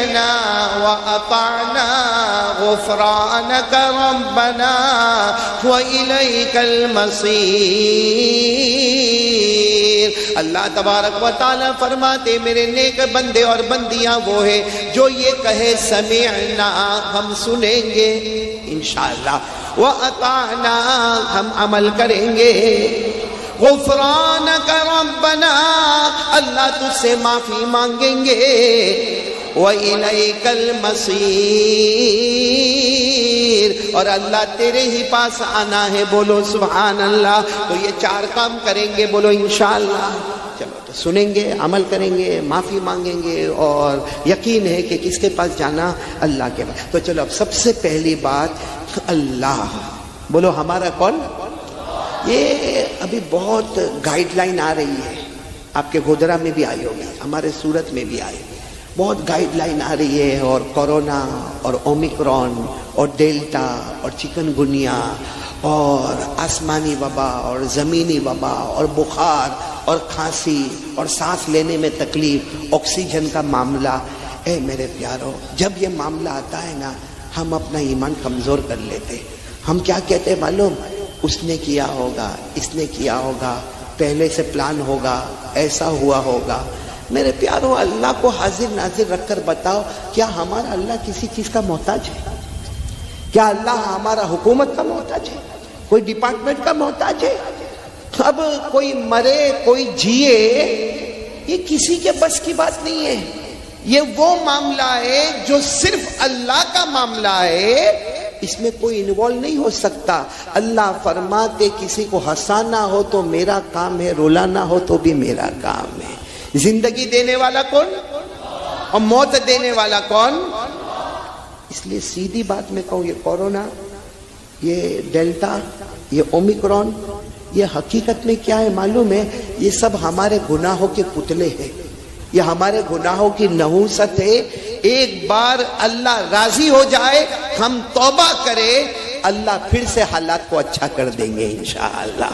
سمعنا وأطعنا غفرانك ربنا وإليك المصير. اللہ تبارک و تعالیٰ فرماتے میرے نیک بندے اور بندیاں وہ ہیں جو یہ کہے سمعنا ہم سنیں گے انشاءاللہ، وَأَطَعْنَا ہم عمل کریں گے، غفرانک ربنا اللہ تجھ سے معافی مانگیں گے، وَإِلَيْكَ الْمَصِيرُ اور اللہ تیرے ہی پاس آنا ہے. بولو سبحان اللہ. تو یہ 4 کام کریں گے، بولو انشاءاللہ. چلو تو سنیں گے، عمل کریں گے، معافی مانگیں گے، اور یقین ہے کہ کس کے پاس جانا؟ اللہ کے پاس. تو چلو اب سب سے پہلی بات اللہ. بولو ہمارا کون؟ یہ ابھی بہت گائیڈ لائن آ رہی ہے، آپ کے گودرا میں بھی آئی ہوگی، ہمارے سورت میں بھی آئی، بہت گائیڈ لائن آ رہی ہے. اور کورونا اور اومیکرون اور ڈیلٹا اور چکن گنیا اور آسمانی وبا اور زمینی وبا اور بخار اور کھانسی اور سانس لینے میں تکلیف، آکسیجن کا معاملہ. اے میرے پیارو، جب یہ معاملہ آتا ہے نا، ہم اپنا ایمان کمزور کر لیتے. ہم کیا کہتے ہیں معلوم؟ اس نے کیا ہوگا، اس نے کیا ہوگا، پہلے سے پلان ہوگا، ایسا ہوا ہوگا. میرے پیارو، اللہ کو حاضر ناظر رکھ کر بتاؤ، کیا ہمارا اللہ کسی چیز کا محتاج ہے؟ کیا اللہ ہمارا حکومت کا محتاج ہے؟ کوئی ڈپارٹمنٹ کا محتاج ہے؟ اب کوئی مرے کوئی جیے، یہ کسی کے بس کی بات نہیں ہے. یہ وہ معاملہ ہے جو صرف اللہ کا معاملہ ہے، اس میں کوئی انوالو نہیں ہو سکتا. اللہ فرماتے کسی کو ہنسانا ہو تو میرا کام ہے، رلانا ہو تو بھی میرا کام ہے. زندگی دینے والا کون اور موت دینے والا کون؟ اس لیے سیدھی بات میں کہوں، یہ کورونا، یہ ڈیلٹا، یہ اومیکرون، یہ حقیقت میں کیا ہے معلوم ہے؟ یہ سب ہمارے گناہوں کے پتلے ہیں، یہ ہمارے گناہوں کی نحوست ہے. ایک بار اللہ راضی ہو جائے، ہم توبہ کریں، اللہ پھر سے حالات کو اچھا کر دیں گے انشاءاللہ.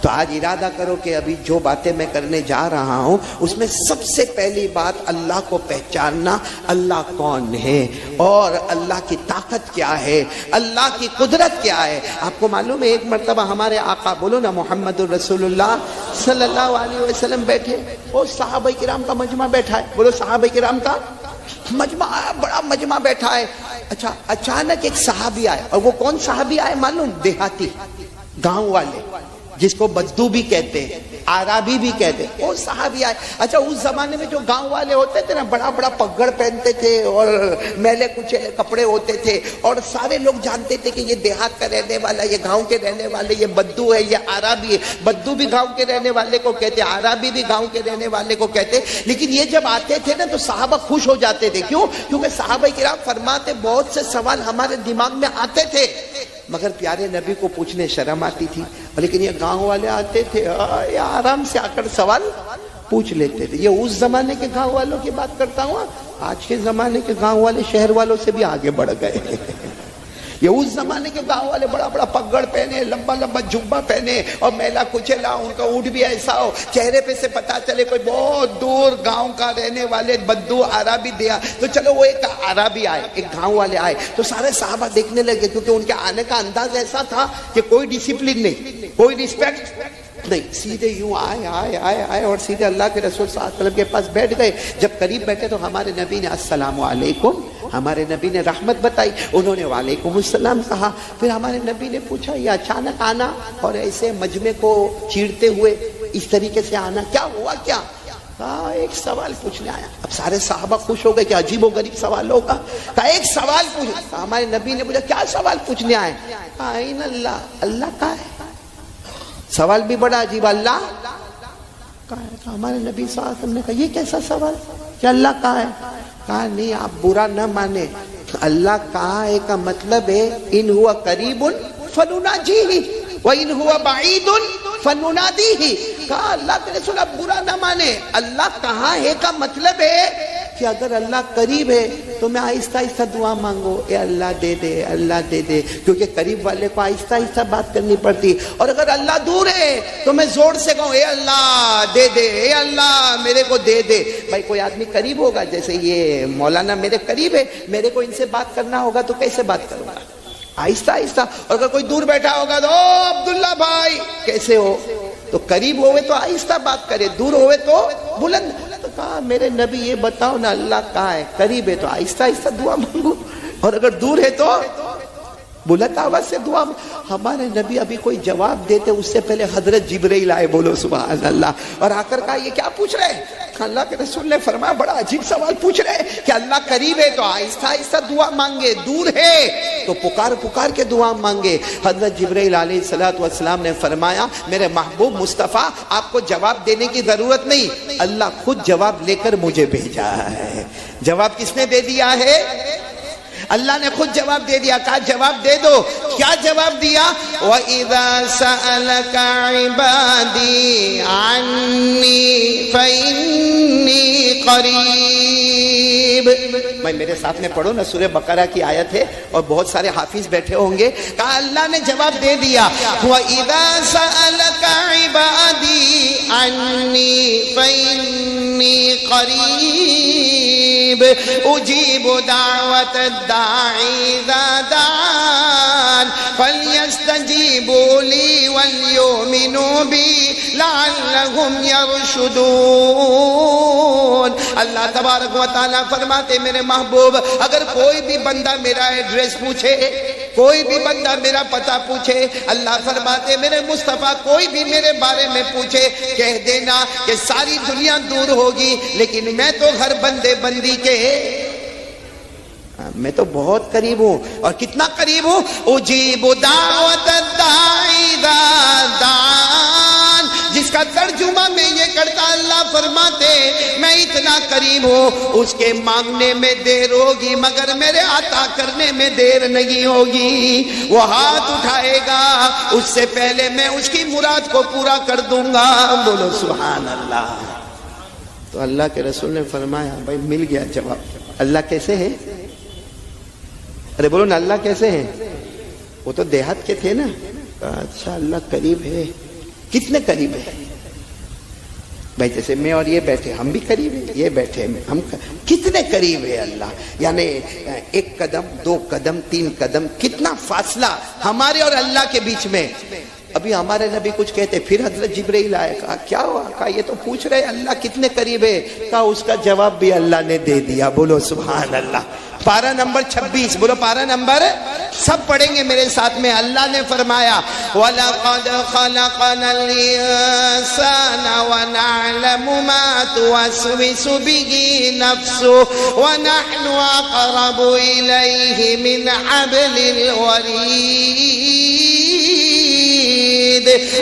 تو آج ارادہ کرو کہ ابھی جو باتیں میں کرنے جا رہا ہوں اس میں سب سے پہلی بات اللہ کو پہچاننا، اللہ کون ہے اور اللہ کی طاقت کیا ہے، اللہ کی قدرت کیا ہے. آپ کو معلوم ہے ایک مرتبہ ہمارے آقا، بولو نا محمد الرسول اللہ صلی اللہ علیہ وسلم بیٹھے، وہ صحابہ کرام کا مجمع بیٹھا ہے. بولو صحابہ کرام کا مجمع، بڑا مجمع بیٹھا ہے. اچھا، اچانک ایک صحابی آئے، اور وہ کون صحابی آئے معلوم؟ دیہاتی، گاؤں والے، جس کو بدو بھی کہتے ہیں، عربی بھی کہتے ہیں، وہ صحابی آئے. اچھا، اس زمانے میں جو گاؤں والے ہوتے تھے نا، بڑا بڑا پگڑ پہنتے تھے اور میلے کچیلے کپڑے ہوتے تھے، اور سارے لوگ جانتے تھے کہ یہ دیہات کا رہنے والا، یہ گاؤں کے رہنے والے، یہ بدو ہے، یہ عربی ہے. بدو بھی گاؤں کے رہنے والے کو کہتے، عربی بھی گاؤں کے رہنے والے کو کہتے. لیکن یہ جب آتے تھے نا تو صحابہ خوش ہو جاتے تھے. کیوں؟ کیونکہ صحابہ کرام فرماتے بہت سے سوال ہمارے دماغ میں آتے تھے، مگر پیارے نبی کو پوچھنے شرم آتی تھی. لیکن یہ گاؤں والے آتے تھے، یہ آرام سے آ کر سوال پوچھ لیتے تھے. یہ اس زمانے کے گاؤں والوں کی بات کرتا ہوں. آج کے زمانے کے گاؤں والے شہر والوں سے بھی آگے بڑھ گئے. یہ اس زمانے کے گاؤں والے بڑا بڑا پگڑ پہنے، لمبا لمبا جبہ پہنے اور میلا کچیلا، ان کا اونٹ بھی ایسا ہو، چہرے پہ سے پتا چلے کوئی بہت دور گاؤں کا رہنے والے بدو عربی دیا. تو چلو وہ ایک عربی آئے، ایک گاؤں والے آئے، تو سارے صحابہ دیکھنے لگے، کیونکہ ان کے آنے کا انداز ایسا تھا کہ کوئی ڈسپلن نہیں، کوئی رسپیکٹ نہیں، سیدھے یوں آئے اور سیدھے اللہ کے رسول صلی اللہ علیہ وسلم کے پاس بیٹھ گئے. جب قریب بیٹھے تو ہمارے نبی نے السلام علیکم، ہمارے نبی نے رحمت بتائی، انہوں نے وعلیکم السلام کہا. پھر ہمارے نبی نے پوچھا یہ اچانک آنا اور ایسے مجمع کو چیرتے ہوئے اس طریقے سے آنا، کیا ہوا؟ کیا کہا؟ ایک سوال پوچھنے آیا. اب سارے صحابہ خوش ہو گئے کہ عجیب و غریب سوال ہوگا. کہا ایک سوال پوچھ. ہمارے نبی نے پوچھا کیا سوال پوچھنے آئے؟ آئین اللہ، اللہ کہاں ہے؟ سوال بھی بڑا عجیب، اللہ کہاں ہے؟ ہمارے نبی صلی اللہ علیہ وسلم نے کہا یہ کیسا سوال کہ اللہ کہاں ہے؟ کہا نہیں، آپ برا نہ مانے، اللہ کہاں ہے کا مطلب ہے ان ہوا قریب فنناجیہ وَإِنْ هُوَ بَعِيدٌ فَنُنَادِيهِ. کہا اللہ کے رسول آپ برا نہ مانے، اللہ کہاں ہے کا مطلب ہے کہ اگر اللہ قریب ہے تو میں آہستہ آہستہ دعا مانگو، اے اللہ دے دے، اللہ دے دے، کیونکہ قریب والے کو آہستہ آہستہ بات کرنی پڑتی، اور اگر اللہ دور ہے تو میں زور سے کہوں اے اللہ دے دے، اے اللہ میرے کو دے دے۔ بھائی کوئی آدمی قریب ہوگا، جیسے یہ مولانا میرے قریب ہے، میرے کو ان سے بات کرنا ہوگا تو کیسے بات کروں گا؟ آہستہ آہستہ۔ اور اگر کوئی دور بیٹھا ہوگا تو او عبداللہ بھائی کیسے ہو، تو قریب ہوئے تو آہستہ بات کرے، دور ہوئے تو بلند۔ تو کہا میرے نبی یہ بتاؤ نا، اللہ کہاں ہے؟ قریب ہے تو آہستہ آہستہ دعا مانگو، اور اگر دور ہے تو بلند آواز سے دعا۔ ہمارے نبی ابھی کوئی جواب دیتے اس سے پہلے حضرت جبرائیل آئے، بولو سبحان اللہ، اور آ کر کہا یہ کیا پوچھ رہے ہیں؟ اللہ کے رسول نے فرمایا بڑا عجیب سوال پوچھ رہے ہیں کہ اللہ قریب ہے تو آہستہ آہستہ دعا مانگے، دور ہے تو پکار پکار کے دعا مانگے۔ حضرت جبرائیل علیہ السلام نے فرمایا میرے محبوب مصطفیٰ آپ کو جواب دینے کی ضرورت نہیں، اللہ خود جواب لے کر مجھے بھیجا ہے۔ جواب کس نے دے دیا ہے؟ اللہ نے خود جواب دے دیا، کہا جواب دے دو۔ کیا جواب دیا؟ وَإِذَا سَأَلَكَ عِبَادِي عَنِّي فَإِنِّي قَرِيبٌ۔ میں میرے ساتھ میں پڑھو نا، سورہ بقرہ کی آیت ہے اور بہت سارے حافظ بیٹھے ہوں گے۔ کہا اللہ نے جواب دے دیا، وَإِذَا سَأَلَكَ عِبَادِي عَنِّي فَإِنِّي قَرِيبٌ أُجِيبُ دَعْوَةَ الدَّاعِي إِذَا دَعَانِ فَلْيَسْتَجِيبُوا لِي وَلْيُؤْمِنُوا بِي لَعَلَّهُمْ يَرْشُدُونَ۔ اللہ تبارک و تعالیٰ فرماتے میرے محبوب اگر کوئی بھی بندہ میرا ایڈریس پوچھے، کوئی بھی بندہ میرا پتہ پوچھے، اللہ فرماتے میرے مصطفیٰ کوئی بھی میرے بارے میں پوچھے، کہہ دینا کہ ساری دنیا دور ہوگی لیکن میں تو ہر بندے بندی کے میں تو بہت قریب ہوں۔ اور کتنا قریب ہوں؟ اجیب دعوت الداعی اذا دعان، جس کا ترجمہ میں یہ کرتا اللہ فرماتے میں اتنا قریب ہوں اس کے مانگنے میں دیر ہوگی مگر میرے عطا کرنے میں دیر نہیں ہوگی۔ وہ ہاتھ اٹھائے گا اس سے پہلے میں اس کی مراد کو پورا کر دوں گا، بولو سبحان اللہ۔ تو اللہ کے رسول نے فرمایا بھائی مل گیا جواب۔ اللہ کیسے ہے؟ ارے بولو نا اللہ کیسے ہیں؟ وہ تو دیہات کے تھے نا۔ اچھا اللہ قریب ہے، کتنے قریب ہے؟ بھائی جیسے میں اور یہ بیٹھے ہم بھی قریب ہیں، یہ بیٹھے ہم کتنے قریب ہے اللہ؟ یعنی ایک قدم، دو قدم، تین قدم، کتنا فاصلہ ہمارے اور اللہ کے بیچ میں۔ ابھی ہمارے نبی کچھ کہتے پھر حضرت جبرائیل آئے، کہا کیا ہوا؟ کہا یہ تو پوچھ رہے اللہ کتنے قریب ہے، کہا اس کا جواب بھی اللہ نے دے دیا، بولو سبحان اللہ۔ پارہ نمبر 26، بولو پارہ نمبر، سب پڑھیں گے میرے ساتھ میں۔ اللہ نے فرمایا وَلَقَدْ خَلَقْنَا الْإِنسَانَ وَنَعْلَمُ مَا تُوَسْوِسُ بِهِ نَفْسُهُ وَنَحْنُ أَقْرَبُ إِلَيْهِ مِنْ حَبْلِ الْوَرِيدِ۔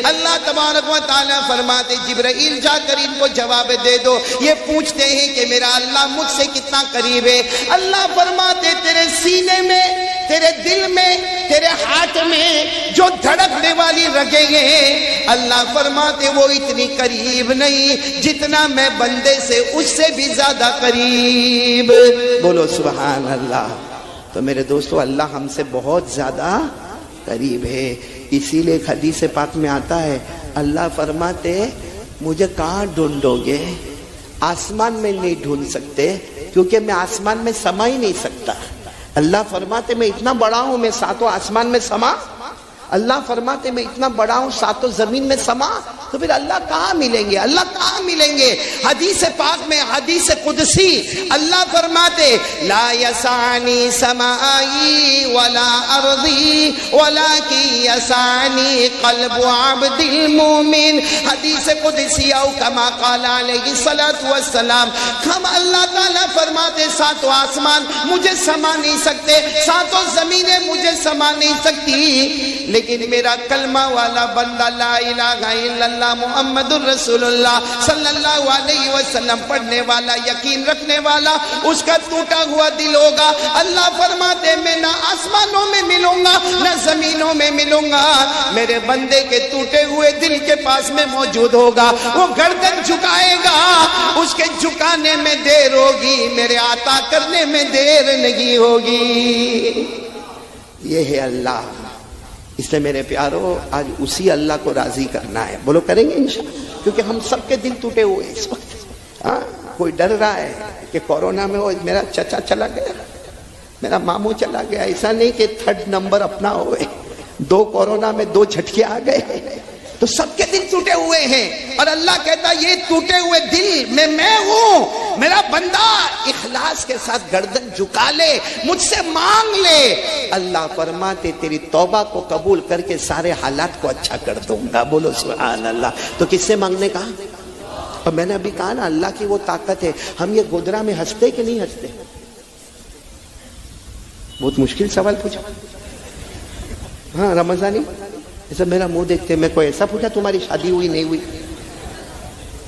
اللہ تبارک و تعالیٰ فرماتے جبرائیل جا کر ان کو جواب دے دو، یہ پوچھتے ہیں کہ میرا اللہ مجھ سے کتنا قریب ہے۔ اللہ فرماتے تیرے سینے میں، تیرے دل میں، تیرے ہاتھ میں جو دھڑکنے والی رگیں ہیں، اللہ فرماتے وہ اتنی قریب نہیں جتنا میں بندے سے اس سے بھی زیادہ قریب، بولو سبحان اللہ۔ تو میرے دوستو اللہ ہم سے بہت زیادہ قریب ہے، اسی لئے ایک حدیث پاک میں آتا ہے اللہ فرماتے مجھے کہاں ڈھونڈو گے؟ آسمان میں نہیں ڈھونڈ سکتے کیونکہ میں آسمان میں سما ہی نہیں سکتا۔ اللہ فرماتے میں اتنا بڑا ہوں میں ساتوں آسمان میں سما، اللہ فرماتے میں اتنا بڑا ہوں ساتوں زمین میں سما، تو پھر اللہ کہاں ملیں گے؟ اللہ کہاں ملیں گے؟ حدیث پاک میں حدیث قدسی اللہ فرماتے لا یسعنی سمائی ولا ارضی ولکن یسعنی قلب عبد المومن۔ حدیث قدسی او کما قال علیہ الصلوۃ والسلام، ہم اللہ تعالیٰ فرماتے ساتوں آسمان مجھے سما نہیں سکتے، ساتوں زمینیں مجھے سما نہیں سکتی، لیکن میرا کلمہ والا بندہ لا الہ الا اللہ اللہ محمد الرسول اللہ صلی اللہ علیہ وسلم پڑھنے والا، یقین رکھنے والا، اس کا ٹوٹا ہوا دل ہوگا۔ اللہ فرماتے میں نہ آسمانوں میں ملوں گا نہ زمینوں میں ملوں گا، میرے بندے کے ٹوٹے ہوئے دل کے پاس میں موجود ہوگا۔ وہ گردن جھکائے گا، اس کے جھکانے میں دیر ہوگی، میرے عطا کرنے میں دیر نہیں ہوگی۔ یہ ہے اللہ۔ اس لیے میرے پیارو آج اسی اللہ کو راضی کرنا ہے۔ بولو کریں گے انشاءاللہ، کیونکہ ہم سب کے دل ٹوٹے ہوئے اس وقت۔ کوئی ڈر رہا ہے کہ کورونا میں وہ میرا چچا چلا گیا، میرا ماموں چلا گیا، ایسا نہیں کہ 3rd نمبر اپنا ہوئے، 2 کورونا میں 2 جھٹکے آ گئے، تو سب کے دل ٹوٹے ہوئے ہیں۔ اور اللہ کہتا یہ ٹوٹے ہوئے دل میں ہوں، میرا بندہ اخلاص کے ساتھ گردن جھکا لے، مجھ سے مانگ لے، اللہ فرماتے تیری توبہ کو قبول کر کے سارے حالات کو اچھا کر دوں گا۔ بولو سبحان اللہ۔ تو کس سے مانگنے کا؟ اور میں نے ابھی کہا نا اللہ کی وہ طاقت ہے۔ ہم یہ گودرا میں ہنستے کہ نہیں ہنستے؟ بہت مشکل سوال پوچھا۔ ہاں رمضانی ایسا میرا منہ دیکھتے، میں کوئی ایسا پوچھا تمہاری شادی ہوئی نہیں ہوئی؟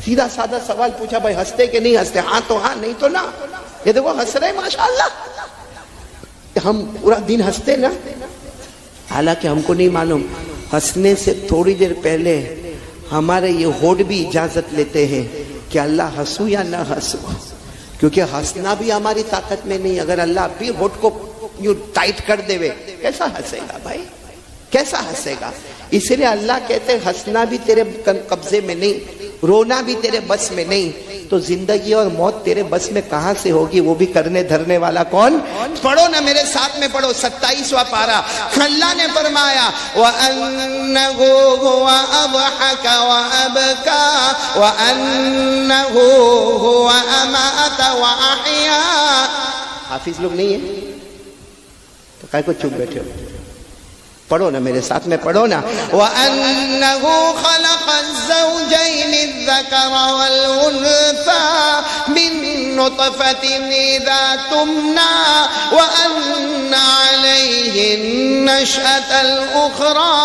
سیدھا سادہ سوال پوچھا، بھائی ہنستے کہ نہیں ہنستے؟ ہاں تو ہاں، نہیں تو نہ۔ یہ دیکھو ہنس رہے ماشاءاللہ۔ ہم پورا دن ہنستے نا، حالانکہ ہم کو نہیں معلوم ہنسنے سے تھوڑی دیر پہلے ہمارے یہ ہونٹ بھی اجازت لیتے ہیں کہ اللہ ہنسو یا نہ ہنسو، کیونکہ ہنسنا بھی ہماری طاقت میں نہیں۔ اگر اللہ بھی ہونٹ کو یوں ٹائٹ کر دے کیسا ہنسے گا بھائی، کیسا ہنسے گا؟ اس لیے اللہ کہتے ہیں ہنسنا بھی تیرے قبضے میں نہیں، رونا بھی تیرے بس میں نہیں، تو زندگی اور موت تیرے بس میں کہاں سے ہوگی؟ وہ بھی کرنے دھرنے والا کون؟ پڑھو نا میرے ساتھ میں، پڑھو 27واں پارہ۔ اللہ نے فرمایا وَأَنَّهُ هُوَ أَضْحَكَ وَأَبْكَى وَأَنَّهُ هُوَ أَمَاتَ وَأَحْيَا۔ حافظ لوگ نہیں ہیں تو کائے کو چپ بیٹھے ہو؟ پڑھو نا میرے ساتھ میں، پڑھو نا وَأَنَّهُ خَلَقَ الزَّوْجَيْنِ الذَّكَرَ وَالْأُنثَى مِن نُطْفَةٍ إِذَا تُمْنَى وَأَنَّ عَلَيْهِ النَّشْأَةَ الْأُخْرَى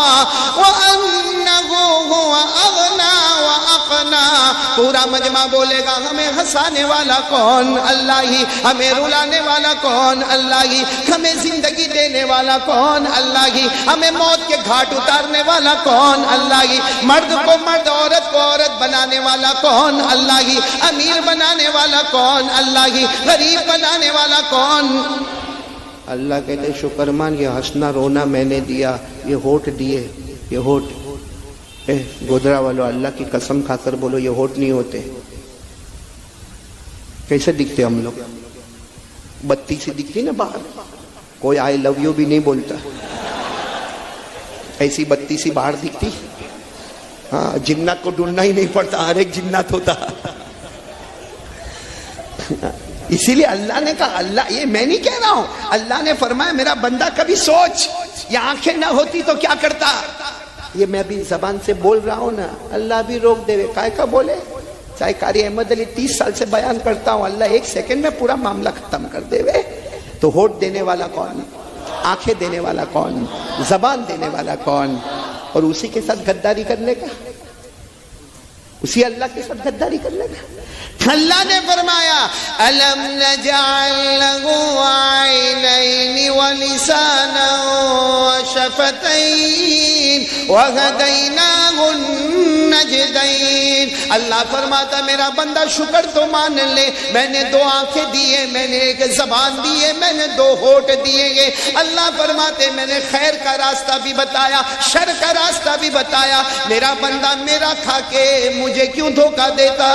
وَأَنَّهُ هُوَ أَغْنَى وَأَقْنَى۔ پورا مجمع بولے گا ہمیں ہنسانے والا کون؟ اللہ ہی۔ ہمیں رلانے والا کون؟ اللہ ہی۔ ہمیں زندگی دینے والا کون؟ اللہ ہی۔ ہمیں موت کے گھاٹ اتارنے والا کون؟ اللہ ہی۔ مرد کو مرد، عورت کو عورت بنانے والا کون؟ اللہ ہی۔ امیر بنانے والا کون؟ اللہ ہی۔ غریب بنانے والا کون؟ اللہ کہتے شکر مان، یہ ہنسنا رونا میں نے دیا، یہ ہونٹ دیے، یہ ہونٹ۔ گودرا والو اللہ کی قسم کھا کر بولو یہ ہونٹ نہیں ہوتے۔ کیسے دکھتے ہم لوگ؟ بتی سی دکھتی نا باہر، کوئی آئی لو یو بھی نہیں بولتا، ایسی بتی سی باہر دکھتی۔ ہاں جنات کو ڈھونڈنا ہی نہیں پڑتا، ہر ایک جنات ہوتا۔ اسی لیے اللہ نے کہا، اللہ یہ میں نہیں کہہ رہا ہوں، اللہ نے فرمایا میرا بندہ کبھی سوچ، یہ آنکھیں نہ ہوتی تو کیا کرتا؟ یہ میں بھی زبان سے بول رہا ہوں نا، اللہ بھی روک دے، کائے کا بولے؟ چاہے قاری احمد علی 30 سال سے بیان کرتا ہوں، اللہ 1 سیکنڈ میں پورا معاملہ ختم کر دے۔ تو ہونٹ دینے والا کون؟ آنکھیں دینے والا کون؟ زبان دینے والا کون؟ اور اسی کے ساتھ غداری کرنے کا، اسی اللہ کے ساتھ غداری کرنے کا۔ اللہ نے فرمایا أَلَمْ نَجْعَلْ لَهُ عَيْنَيْنِ وَلِسَانًا وَشَفَتَيْنِ وَهَدَيْنَاهُ النَّجْدَيْنِ۔ اللہ فرماتا میرا بندہ شکر تو مان لے، میں نے 2 آنکھیں دیے، میں نے 1 زبان دیے، میں نے 2 ہونٹ دیے گے۔ اللہ فرماتے میں نے خیر کا راستہ بھی بتایا، شر کا راستہ بھی بتایا، میرا بندہ میرا کھا کے مجھے کیوں دھوکہ دیتا؟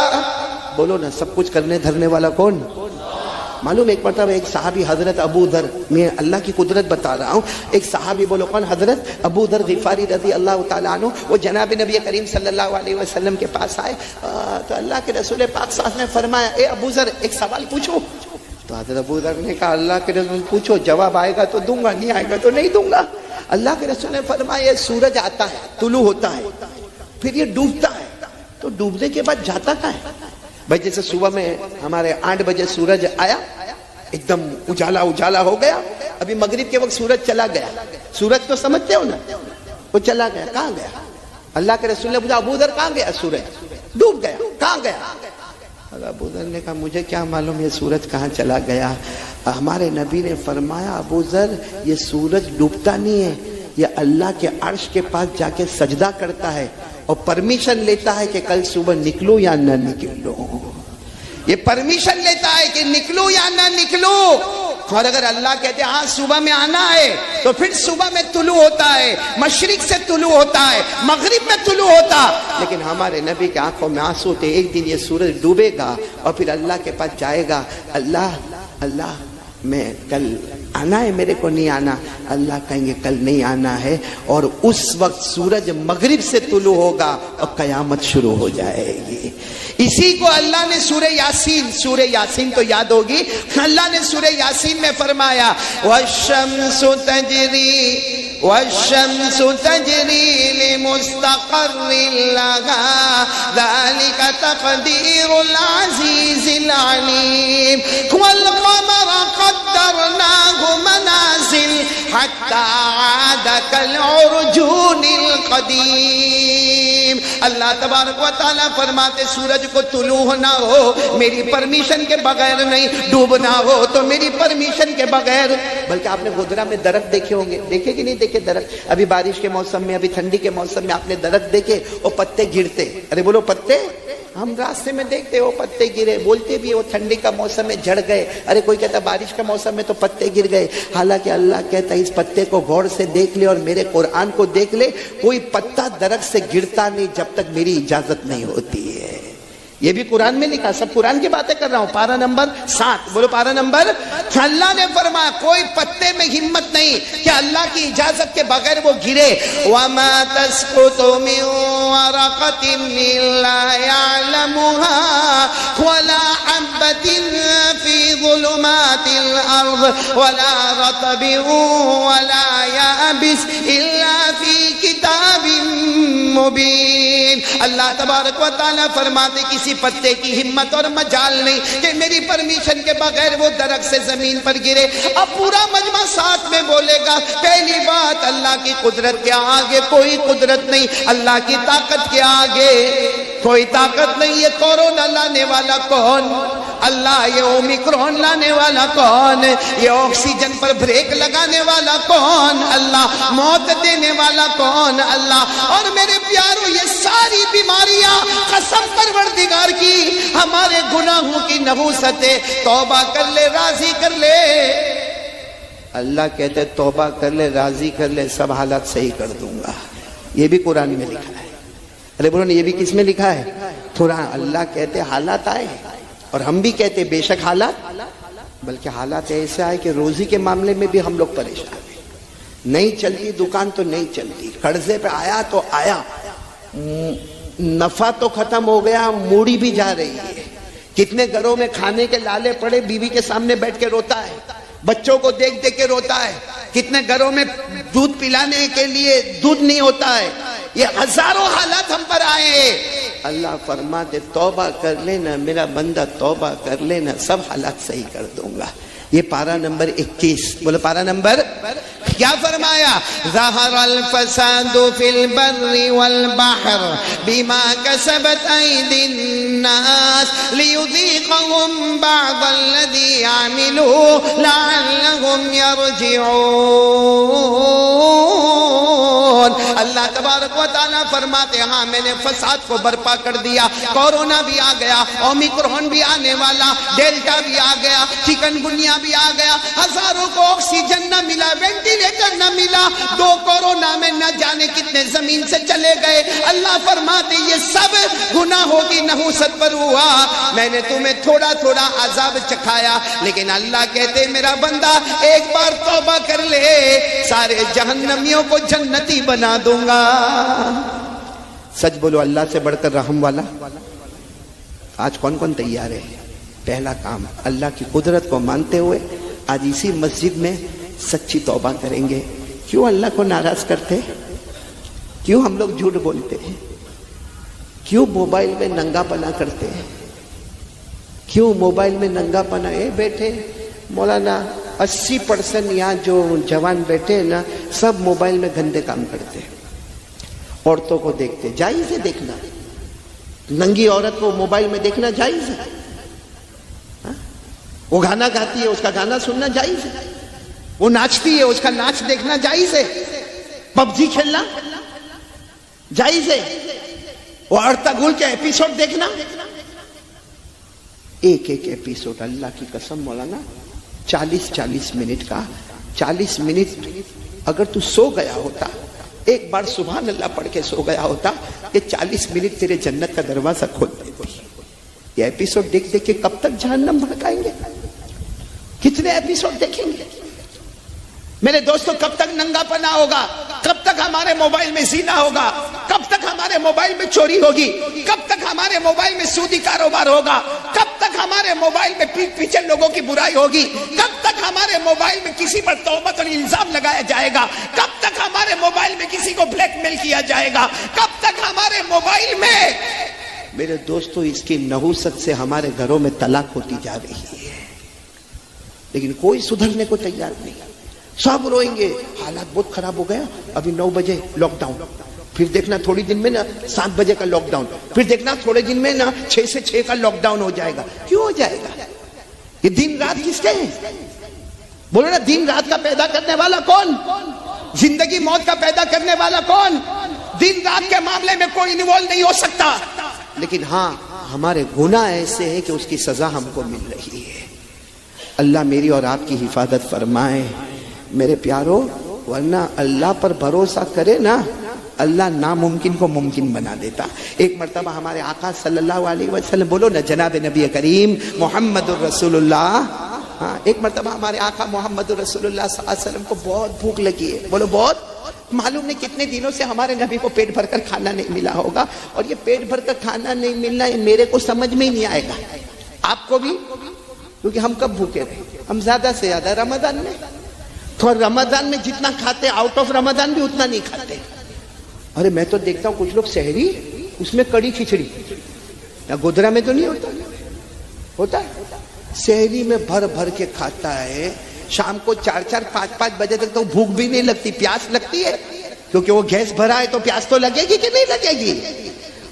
بولو نا سب کچھ کرنے دھرنے والا کون؟ معلوم ایک مرتبہ ایک صحابی حضرت ابو ذر، میں اللہ کی قدرت بتا رہا ہوں، ایک صحابی بولو کون؟ حضرت ابو ذر غفاری رضی اللہ تعالیٰ عنہ، وہ جناب نبی کریم صلی اللہ علیہ وسلم کے پاس آئے، تو اللہ کے رسول پاک صاحب نے فرمایا اے ابو ذر ایک سوال پوچھو؟ تو حضرت ابو ذر نے کہا اللہ کے رسول پوچھو، جواب آئے گا تو دوں گا، نہیں آئے گا تو نہیں دوں گا۔ اللہ کے رسول نے فرمایا سورج آتا ہے، طلوع ہوتا ہے، پھر یہ ڈوبتا ہے، تو ڈوبنے کے بعد جاتا کہاں ہے؟ بھائی جیسے صبح میں ہمارے 8 بجے سورج آیا، ایک دم اجالا اجالا ہو گیا، ابھی مغرب کے وقت سورج چلا گیا، سورج تو سمجھتے ہو نا، وہ چلا گیا، کہاں گیا؟ اللہ کے رسول نے پوچھا ابو ذر کہاں گیا؟ سورج ڈوب گیا. کہاں گیا؟ ابو ذر نے کہا مجھے کیا معلوم یہ سورج کہاں چلا گیا. ہمارے نبی نے فرمایا ابو ذر یہ سورج ڈوبتا نہیں ہے, یہ اللہ کے عرش کے پاس جا کے سجدہ کرتا ہے اور پرمیشن لیتا ہے کہ کل صبح نکلو یا نہ نکلو. یہ پرمیشن لیتا ہے کہ نکلو یا نہ نکلو. اور اگر اللہ کہتے ہیں ہاں صبح میں آنا ہے تو پھر صبح میں طلوع ہوتا ہے, مشرق سے طلوع ہوتا ہے, مغرب میں طلوع ہوتا. لیکن ہمارے نبی کے آنکھوں میں آنسو تھے. ایک دن یہ سورج ڈوبے گا اور پھر اللہ کے پاس جائے گا, اللہ میں کل آنا ہے, میرے کو نہیں آنا. اللہ کہیں گے کل نہیں آنا ہے, اور اس وقت سورج مغرب سے طلوع ہوگا اور قیامت شروع ہو جائے گی. اسی کو اللہ نے سورہ یاسین تو یاد ہوگی, اللہ نے سورہ یاسین میں فرمایا والشمس تجری لمستقر لها ذلك تقدير العزيز العليم والقمر قدرناه منازل حتى عاد كالعرجون القديم. اللہ تبارک و تعالیٰ فرماتے سورج کو طلوع ہونا ہو میری پرمیشن کے بغیر نہیں, ڈوبنا ہو تو میری پرمیشن کے بغیر. بلکہ آپ نے گودرا میں درخت دیکھے ہوں گے, دیکھے کہ نہیں دیکھے درخت؟ ابھی بارش کے موسم میں, ابھی ٹھنڈی کے موسم میں آپ نے درخت دیکھے وہ پتے گرتے. ارے بولو پتے, ہم راستے میں دیکھتے وہ پتے گرے, بولتے بھی وہ ٹھنڈی کا موسم میں جھڑ گئے. ارے کوئی کہتا بارش کا موسم میں تو پتے گر گئے. حالانکہ اللہ کہتا ہے اس پتے کو غور سے دیکھ لے اور میرے قرآن کو دیکھ لے, کوئی پتا درخت سے گرتا نہیں جب تک میری اجازت نہیں ہوتی ہے. یہ بھی قرآن میں لکھا, سب قرآن کی باتیں کر رہا ہوں. پارہ نمبر 7, بولو پارہ نمبر. اللہ نے فرمایا کوئی پتے میں ہمت نہیں کہ اللہ کی اجازت کے بغیر وہ گرے. وَمَا تَسْقُطُ مِن وَرَقَةٍ إِلَّا يَعْلَمُهَا وَلَا حَبَّةٍ فِي ظُلُمَاتِ الْأَرْضِ وَلَا رَطْبٍ وَلَا يَابِسٍ إِلَّا فِي كِتَابٍ مُبِينٍ. اللہ تبارک و تعالیٰ فرماتے کسی پتے کی ہمت اور مجال نہیں کہ میری پرمیشن کے بغیر وہ درخت سے زمین پر گرے. اب پورا مجمع ساتھ میں بولے گا. پہلی بات, اللہ کی قدرت کے آگے کوئی قدرت نہیں, اللہ کی طاقت کے آگے کوئی طاقت نہیں. یہ کورونا لانے والا کون؟ اللہ. یہ اومیکرون لانے والا کون؟ یہ آکسیجن پر بریک لگانے والا کون؟ اللہ. موت دینے والا کون؟ اللہ. اور میرے پیارو یہ ساری بیماریاں قسم پروردگار کی ہمارے گناہوں کی نحوست ہے. توبہ کر لے, راضی کر لے. اللہ کہتے توبہ کر لے, راضی کر لے, سب حالات صحیح کر دوں گا. یہ بھی قرآن میں لکھا ہے. ارے بولو یہ بھی کس میں لکھا ہے؟ تھوڑا. اللہ کہتے حالات آئے اور ہم بھی کہتے بے شک حالات, بلکہ حالات ایسے آئے کہ روزی کے معاملے میں بھی ہم لوگ پریشان ہیں. نہیں چلتی دکان تو نہیں چلتی, قرضے پہ آیا تو آیا, نفع تو ختم ہو گیا, موڑی بھی جا رہی ہے. کتنے گھروں میں کھانے کے لالے پڑے, بیوی کے سامنے بیٹھ کے روتا ہے, بچوں کو دیکھ دیکھ کے روتا ہے. کتنے گھروں میں دودھ پلانے کے لیے دودھ نہیں ہوتا ہے. یہ ہزاروں حالات ہم پر آئے. اللہ فرماتے توبہ کر لینا میرا بندہ, توبہ کر لینا, سب حالات صحیح کر دوں گا. یہ پارہ نمبر 21, بولو پارہ نمبر. کیا فرمایا؟ ظہر الفساد فی البر والبحر بما کسبت ایدی الناس لیذیقہم بعض الذی عملوا لعلہم یرجعون. اللہ تبارک و تعالیٰ فرماتے ہاں میں نے فساد کو برپا کر دیا. کورونا بھی آ گیا, اومیکرون بھی آنے والا, ڈیلٹا بھی آ گیا, چکن گنیا بھی آ گیا. ہزاروں کو آکسیجن نہ ملا, وینٹیلیٹر نہ ملا. 2 کورونا میں نہ جانے کتنے زمین سے چلے گئے. اللہ فرماتے یہ سب گناہوں کی نحوست پر ہوا. میں نے تمہیں تھوڑا تھوڑا عذاب چکھایا, لیکن اللہ کہتے میرا بندہ ایک بار توبہ کر لے, سارے جہنمیوں کو جنتی بنا دوں گا. سچ بولو, اللہ سے بڑھ کر رحم والا آج کون کون تیار ہے؟ پہلا کام اللہ کی قدرت کو مانتے ہوئے آج اسی مسجد میں سچی توبہ کریں گے. کیوں اللہ کو ناراض کرتے؟ کیوں ہم لوگ جھوٹ بولتے ہیں؟ کیوں موبائل میں ننگا پنا کرتے ہیں؟ کیوں موبائل میں ننگا پنا؟ بیٹھے مولانا 80% یہاں جو جوان بیٹھے ہیں نا, سب موبائل میں گندے کام کرتے ہیں. عورتوں کو دیکھتے، جائز ہے دیکھنا؟ ننگی عورت کو موبائل میں دیکھنا جائز ہے؟ وہ گانا گاتی ہے، اس کا گانا سننا جائز ہے؟ وہ ناچتی ہے، اس کا ناچ دیکھنا جائز ہے؟ پب جی کھیلنا جائز ہے؟ وہ ارطغرل کے ایپیسوڈ دیکھنا، ایک ایک ایپیسوڈ اللہ کی قسم مولانا 40 منٹ کا، 40 منٹ اگر تو سو گیا ہوتا، ایک بار سبحان اللہ پڑھ کے سو گیا ہوتا، کہ 40 منٹ تیرے جنت کا دروازہ کھول دیتی۔ یہ ایپیسوڈ دیکھ دیکھ کے کب تک جہنم بھڑکائیں گے؟ کتنے ایپیسوڈ دیکھیں گے؟ میرے دوستو، کب تک ننگا پنا ہوگا؟ کب تک ہمارے موبائل میں زنا ہوگا؟ کب تک ہمارے موبائل میں چوری ہوگی؟ کب تک ہمارے موبائل میں سودی کاروبار ہوگا؟ کب تک ہمارے موبائل میں پیٹ پیچھے لوگوں کی برائی ہوگی؟ کب تک ہمارے موبائل میں کسی پر تہمت اور الزام لگایا جائے گا؟ کب تک ہمارے موبائل میں کسی کو بلیک میل کیا جائے گا؟ کب تک ہمارے موبائل میں؟ میرے دوستو، اس کی نحوست سے ہمارے گھروں میں طلاق ہوتی جا رہی ہے، لیکن کوئی سدھرنے کو تیار نہیں۔ سب روئیں گے، حالات بہت خراب ہو گیا، ابھی 9 بجے لاک ڈاؤن، پھر دیکھنا تھوڑی دن میں نا 7 بجے کا لاک ڈاؤن، پھر دیکھنا تھوڑے دن میں نا 6 سے 6 کا لاک ڈاؤن ہو جائے گا۔ کیوں ہو جائے گا؟ یہ دن رات کس کے ہیں؟ بولو نا، دن رات کا پیدا کرنے والا کون؟ زندگی موت کا پیدا کرنے والا کون؟ دن رات کے معاملے میں کوئی انوالو نہیں ہو سکتا، لیکن ہاں ہمارے گناہ ایسے ہیں کہ اس کی سزا ہم کو مل رہی ہے۔ اللہ میری اور آپ کی حفاظت فرمائے میرے پیارو، ورنہ اللہ پر بھروسہ کرے نا، اللہ ناممکن کو ممکن بنا دیتا۔ ایک مرتبہ ہمارے آقا صلی اللہ علیہ وسلم، بولو نا جناب نبی کریم محمد الرسول اللہ، ہاں ایک مرتبہ ہمارے آقا محمد الرسول اللہ صلی اللہ علیہ وسلم کو بہت بھوک لگی ہے، بولو بہت، معلوم نہیں کتنے دنوں سے ہمارے نبی کو پیٹ بھر کر کھانا نہیں ملا ہوگا، اور یہ پیٹ بھر کر کھانا نہیں ملنا میرے کو سمجھ میں ہی نہیں آئے گا، آپ کو بھی، کیونکہ ہم کب بھوکے رہے؟ ہم زیادہ سے زیادہ رمضان میں، تو رمضان میں جتنا کھاتے آؤٹ آف رمضان بھی اتنا نہیں کھاتے۔ ارے میں تو دیکھتا ہوں کچھ لوگ سحری اس میں کڑی کھچڑی، یا گودرا میں تو نہیں ہوتا ہے، سحری میں بھر بھر کے کھاتا ہے، شام کو 4 5 بجے تک تو بھوک بھی نہیں لگتی، پیاس لگتی ہے، کیونکہ وہ گیس بھرا ہے تو پیاس تو لگے گی کہ نہیں لگے گی؟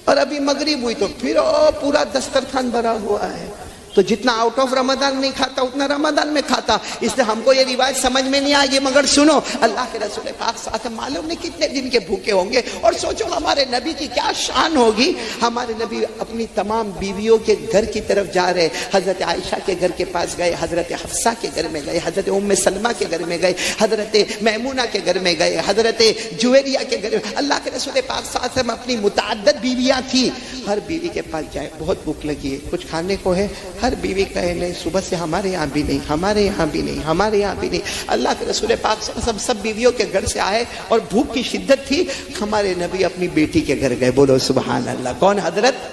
اور ابھی مغرب ہوئی تو پھر پورا دسترخوان بھرا ہوا ہے، تو جتنا آؤٹ آف رمضان نہیں کھاتا اتنا رمضان میں کھاتا۔ اس لیے ہم کو یہ روایت سمجھ میں نہیں آئی، مگر سنو، اللہ کے رسول پاک ساتھ معلوم نہیں کتنے دن کے بھوکے ہوں گے، اور سوچو ہمارے نبی کی کیا شان ہوگی۔ ہمارے نبی اپنی تمام بیویوں کے گھر کی طرف جا رہے، حضرت عائشہ کے گھر کے پاس گئے، حضرت حفصہ کے گھر میں گئے، حضرت ام سلمہ کے گھر میں گئے، حضرت میمونہ کے گھر میں گئے، حضرت جویریہ کے گھر میں۔ اللہ کے رسول پاک ساتھ اپنی متعدد بیویاں تھیں، ہر بیوی کے پاس جائے، بہت بھوک لگی ہے، کچھ کھانے کو ہے؟ ہر بیوی کہے نہیں، صبح سے ہمارے یہاں بھی نہیں، ہمارے یہاں بھی نہیں، ہمارے یہاں بھی نہیں۔ اللہ کے رسول پاک سب بیویوں کے گھر سے آئے، اور بھوک کی شدت تھی، ہمارے نبی اپنی بیٹی کے گھر گئے، بولو سبحان اللہ۔ کون؟ حضرت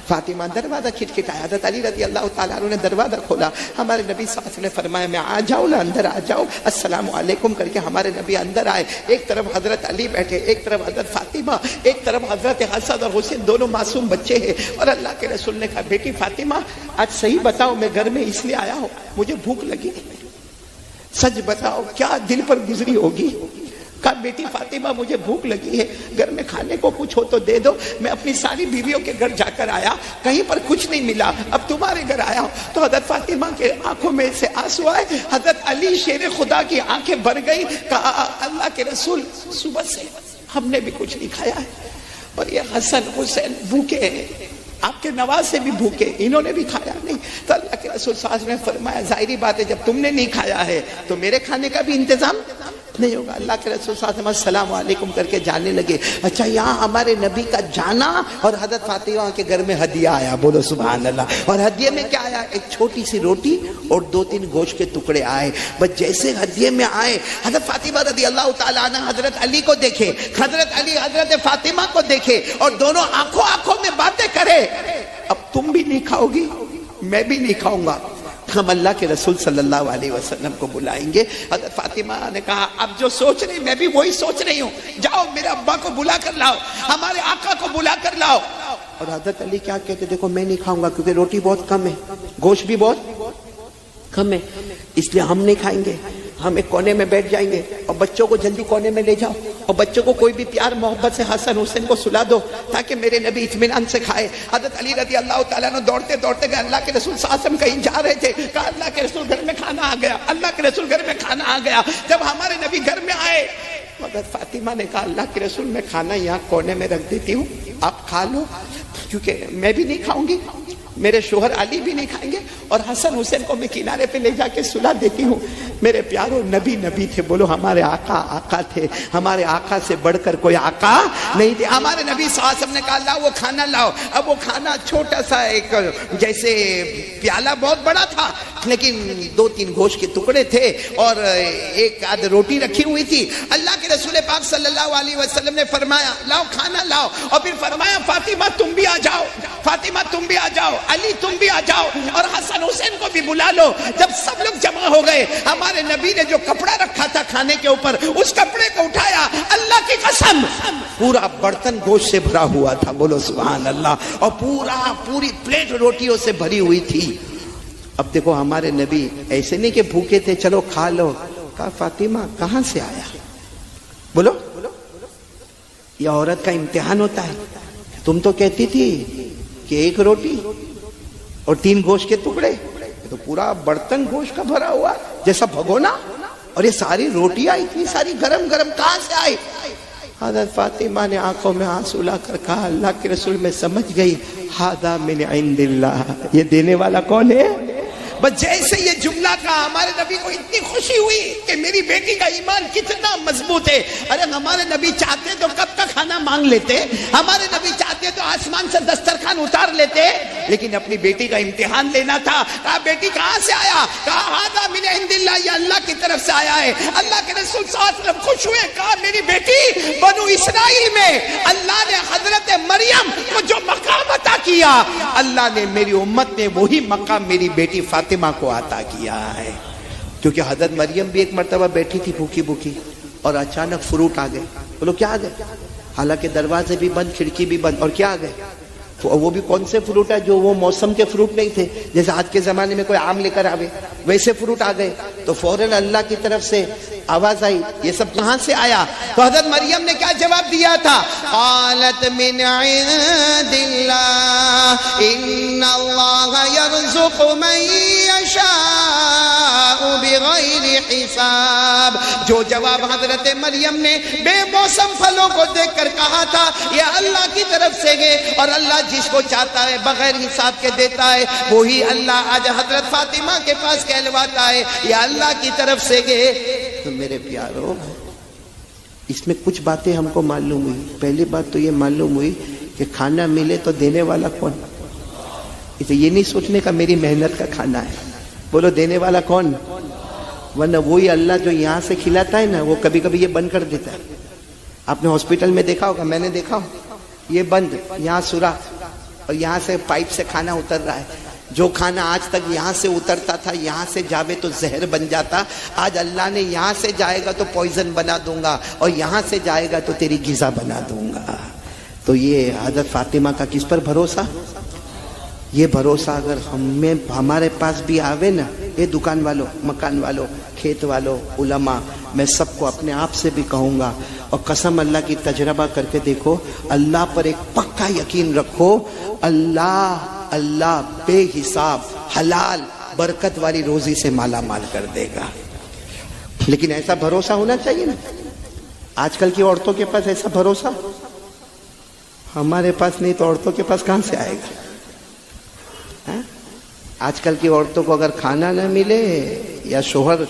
فاطمہ۔ دروازہ کھٹکھٹایا، حضرت علی رضی اللہ تعالیٰ عنہ نے دروازہ کھولا، ہمارے نبی صلی اللہ علیہ وسلم نے فرمایا میں آ جاؤں نا؟ اندر آ جاؤ، السلام علیکم کر کے ہمارے نبی اندر آئے۔ ایک طرف حضرت علی بیٹھے، ایک طرف حضرت فاطمہ، ایک طرف حضرت حسن اور حسین، دونوں معصوم بچے ہیں۔ اور اللہ کے رسول نے کہا بیٹی فاطمہ، آج صحیح بتاؤ، میں گھر میں اس لیے آیا ہوں، مجھے بھوک لگی، سچ بتاؤ کیا دل پر گزری ہوگی؟ کہا بیٹی فاطمہ مجھے بھوک لگی ہے، گھر میں کھانے کو کچھ ہو تو دے دو، میں اپنی ساری بیویوں کے گھر جا کر آیا، کہیں پر کچھ نہیں ملا، اب تمہارے گھر آیا ہوں۔ تو حضرت فاطمہ کے آنکھوں میں سے آنسو آئے، حضرت علی شیر خدا کی آنکھیں بھر گئی، کہا اللہ کے رسول صبح سے ہم نے بھی کچھ نہیں کھایا ہے، اور یہ حسن حسین بھوکے ہیں، آپ کے نواسے بھی بھوکے، انہوں نے بھی کھایا نہیں۔ تو اللہ کے رسول صلی اللہ علیہ وسلم نے فرمایا ظاہری بات ہے جب تم نے نہیں کھایا ہے تو میرے کھانے کا بھی انتظام نہیں ہوگا۔ اللہ کے رسول صلی اللہ علیہ وسلم السلام علیکم کر کے جانے لگے۔ اچھا، یہاں ہمارے نبی کا جانا اور حضرت فاطمہ کے گھر میں ہدیہ آیا، بولو سبحان اللہ۔ اور ہدیے میں کیا آیا؟ ایک چھوٹی سی روٹی اور 2-3 گوشت کے ٹکڑے آئے۔ بس جیسے ہدیے میں آئے، حضرت فاطمہ رضی اللہ تعالیٰ عنہ حضرت علی کو دیکھے، حضرت علی حضرت فاطمہ کو دیکھے، اور دونوں آنکھوں میں باتیں کرے، اب تم بھی نہیں کھاؤ گی، میں بھی نہیں کھاؤں گا، ہم اللہ کے رسول صلی اللہ علیہ وسلم کو بلائیں گے۔ حضرت فاطمہ نے کہا اب جو سوچ رہی میں بھی وہی سوچ رہی ہوں، جاؤ میرے ابا کو بلا کر لاؤ، ہمارے آقا کو بلا کر لاؤ۔ اور حضرت علی کیا کہتے؟ دیکھو میں نہیں کھاؤں گا کیونکہ روٹی بہت کم ہے، گوشت بھی بہت کم ہے، اس لیے ہم نہیں کھائیں گے، ہم ایک کونے میں بیٹھ جائیں گے، اور بچوں کو جلدی کونے میں لے جاؤ، اور بچوں کو کوئی بھی پیار محبت سے حسن حسین کو سلا دو تاکہ میرے نبی اطمینان سے کھائے. حضرت علی رضی اللہ تعالیٰ نے دوڑتے دوڑتے گئے, اللہ کے رسول صلی اللہ علیہ وسلم کہیں جا رہے تھے, کہا اللہ کے رسول گھر میں کھانا آ گیا, اللہ کے رسول گھر میں کھانا آ گیا. جب ہمارے نبی گھر میں آئے, مگر فاطمہ نے کہا اللہ کے رسول میں کھانا یہاں کونے میں رکھ دیتی ہوں, آپ کھا لو, کیونکہ میں بھی نہیں کھاؤں گی, میرے شوہر علی بھی نہیں کھائیں گے, اور حسن حسین کو میں کنارے پہ لے جا کے سلا دیتی ہوں. میرے پیاروں, نبی نبی تھے, بولو ہمارے آقا آقا تھے, ہمارے آقا سے بڑھ کر کوئی آقا نہیں تھے. ہمارے نبی صلی اللہ علیہ وسلم نے کہا اللہ وہ کھانا لاؤ. اب وہ کھانا چھوٹا سا ایک جیسے پیالہ بہت بڑا تھا, لیکن 2-3 گوشت کے ٹکڑے تھے اور ایک آدھ روٹی رکھی ہوئی تھی. اللہ کے رسول پاک صلی اللہ علیہ وسلم نے فرمایا لاؤ کھانا لاؤ, اور پھر فرمایا فاطمہ تم بھی آ جاؤ, فاطمہ تم بھی آ جاؤ, علی تم بھی آ جاؤ, اور حسن حسین کو بھی بلا لو. جب سب لوگ جمع ہو گئے, ہمارے نبی نے جو کپڑا رکھا تھا کھانے کے اوپر, اس کپڑے کو اٹھایا, اللہ کی قسم پورا برتن گوشت سے بھرا ہوا تھا, بولو سبحان اللہ, اور پوری پلیٹ روٹیوں سے بھری ہوئی تھی. اب دیکھو ہمارے نبی ایسے نہیں کہ بھوکے تھے چلو کھا لو, کہا فاطمہ کہاں سے آیا, بولو یہ عورت کا امتحان ہوتا ہے. تم تو کہتی تھی کہ ایک روٹی اور 3 گوشت کے ٹکڑے, تو پورا برتن گوشت کا بھرا ہوا جیسا بھگونا, اور یہ ساری روٹیاں اتنی ساری گرم گرم کہاں سے آئی. حضرت فاطمہ نے آنکھوں میں آنسو لا کر کہا اللہ کے رسول میں سمجھ گئی, ھذا من عند اللہ, یہ دینے والا کون ہے. بس جیسے یہ جملہ کہا ہمارے نبی کو اتنی خوشی ہوئی کہ میری بیٹی کا ایمان کتنا مضبوط ہے. ارے ہمارے نبی چاہتے تو کب کا کھانا مانگ لیتے, ہمارے نبی چاہتے تو آسمان سے دسترخوان اتار لیتے, لیکن اپنی بیٹی کا امتحان لینا تھا. کہا بیٹی کہاں سے آیا, کہا ھذا من عند اللہ, یہ اللہ کی طرف سے آیا ہے. اللہ کے رسول صلی اللہ علیہ وسلم خوش ہوئے, کہا میری بیٹی بنو اسرائیل میں اللہ نے حضرت مریم کو جو مقام عطا کیا, اللہ نے میری امت میں وہی مقام میری بیٹی فاطمہ کو عطا کیا ہے. کیونکہ حضرت مریم بھی ایک مرتبہ بیٹھی تھی بھوکی بھوکی, اور اچانک فروٹ آ گئے. بولو کیا آ گئے, حالانکہ دروازے بھی بند, کھڑکی بھی بند, اور کیا آ گئے, وہ بھی کون سے فروٹ ہے جو وہ موسم کے فروٹ نہیں تھے, جیسے آج کے زمانے میں کوئی آم لے کر آوے ویسے فروٹ آ گئے. تو فوراً اللہ کی طرف سے آواز آئی, یہ سب کہاں سے آیا. تو حضرت مریم نے کیا جواب دیا تھا, قالت من عند اللہ ان اللہ یرزق من یشاء بغیر حساب. جو جواب حضرت مریم نے بے موسم پھلوں کو دیکھ کر کہا تھا یہ اللہ کی طرف سے گئے, اور اللہ جس کو چاہتا ہے بغیر حساب کے دیتا ہے, وہی اللہ آج حضرت فاطمہ کے پاس کہلواتا ہے یہ اللہ کی طرف سے گئے. تو میرے پیاروں, اس میں کچھ باتیں ہم کو معلوم ہوئی. پہلی بات تو یہ معلوم ہوئی کہ کھانا ملے تو دینے والا کون. اسے یہ نہیں سوچنے کا میری محنت کا کھانا ہے, بولو دینے والا کون, ورنہ وہی اللہ جو یہاں سے کھلاتا ہے نا, وہ کبھی کبھی یہ بند کر دیتا ہے. آپ نے ہاسپٹل میں دیکھا ہوگا, میں نے دیکھا ہو, یہ بند, یہاں سوراخ, اور یہاں سے پائپ سے کھانا اتر رہا ہے. جو کھانا آج تک یہاں سے اترتا تھا یہاں سے جاوے تو زہر بن جاتا, آج اللہ نے یہاں سے جائے گا تو پوائزن بنا دوں گا, اور یہاں سے جائے گا تو تیری غذا بنا دوں گا. تو یہ حضرت فاطمہ کا کس پر بھروسہ, یہ بھروسہ اگر ہمارے پاس بھی آوے نا, یہ دکان والوں, مکان والوں, کھیت والوں, علماء, میں سب کو اپنے آپ سے بھی کہوں گا, اور قسم اللہ کی تجربہ کر کے دیکھو, اللہ پر ایک پکا یقین رکھو, اللہ بے حساب حلال برکت والی روزی سے مالا مال کر دے گا. لیکن ایسا بھروسہ ہونا چاہیے نا. آج کل کی عورتوں کے پاس ایسا بھروسہ ہمارے پاس نہیں, تو عورتوں کے پاس کہاں سے آئے گا. آج کل کی عورتوں کو اگر کھانا نہ ملے یا شوہر